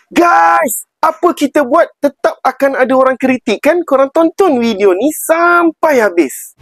Guys, apa kita buat tetap akan ada orang kritik kan? Korang tonton video ni sampai habis.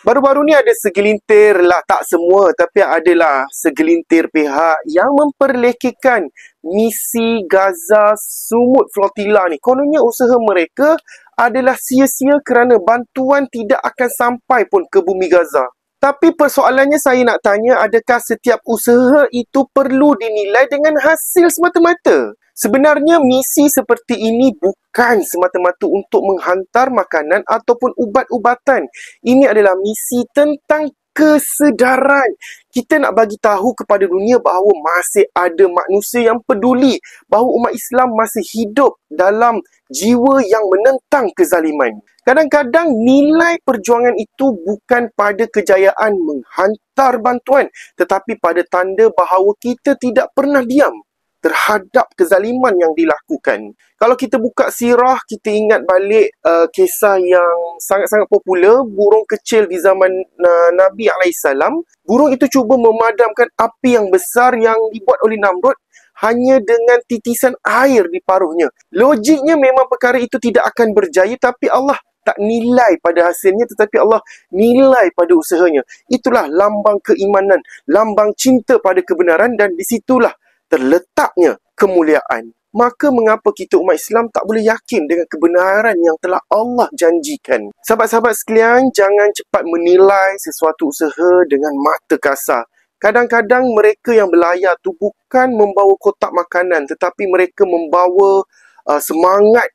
Baru-baru ni ada segelintir lah, tak semua, tapi adalah segelintir pihak yang memperlekehkan misi Gaza Sumut Flotilla ni. Kononnya usaha mereka adalah sia-sia kerana bantuan tidak akan sampai pun ke bumi Gaza. Tapi persoalannya saya nak tanya, adakah setiap usaha itu perlu dinilai dengan hasil semata-mata? Sebenarnya misi seperti ini bukan semata-mata untuk menghantar makanan ataupun ubat-ubatan. Ini adalah misi tentang kesedaran. Kita nak bagi tahu kepada dunia bahawa masih ada manusia yang peduli, bahawa umat Islam masih hidup dalam jiwa yang menentang kezaliman. Kadang-kadang nilai perjuangan itu bukan pada kejayaan menghantar bantuan, tetapi pada tanda bahawa kita tidak pernah diam terhadap kezaliman yang dilakukan. Kalau kita buka sirah, kita ingat balik kisah yang sangat-sangat popular, burung kecil di zaman Nabi SAW. Burung itu cuba memadamkan api yang besar yang dibuat oleh Namrud hanya dengan titisan air di paruhnya. Logiknya memang perkara itu tidak akan berjaya, tapi Allah tak nilai pada hasilnya, tetapi Allah nilai pada usahanya. Itulah lambang keimanan, lambang cinta pada kebenaran, dan disitulah terletaknya kemuliaan. Maka mengapa kita umat Islam tak boleh yakin dengan kebenaran yang telah Allah janjikan? Sahabat-sahabat sekalian, jangan cepat menilai sesuatu usaha dengan mata kasar. Kadang-kadang mereka yang berlayar tu bukan membawa kotak makanan, tetapi mereka membawa semangat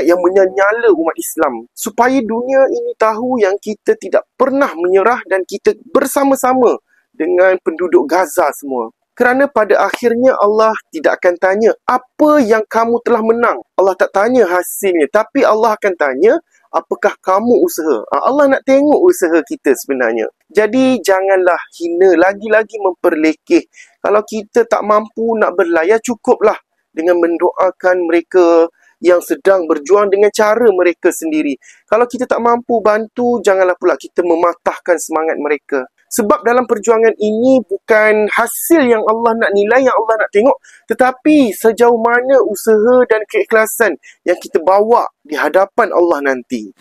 yang menyala umat Islam, supaya dunia ini tahu yang kita tidak pernah menyerah dan kita bersama-sama dengan penduduk Gaza semua. Kerana pada akhirnya Allah tidak akan tanya apa yang kamu telah menang. Allah tak tanya hasilnya, tapi Allah akan tanya apakah kamu usaha. Allah nak tengok usaha kita sebenarnya. Jadi janganlah hina, lagi-lagi memperlekeh. Kalau kita tak mampu nak berlayar, cukuplah dengan mendoakan mereka yang sedang berjuang dengan cara mereka sendiri. Kalau kita tak mampu bantu, janganlah pula kita mematahkan semangat mereka. Sebab dalam perjuangan ini bukan hasil yang Allah nak nilai, yang Allah nak tengok, tetapi sejauh mana usaha dan keikhlasan yang kita bawa di hadapan Allah nanti.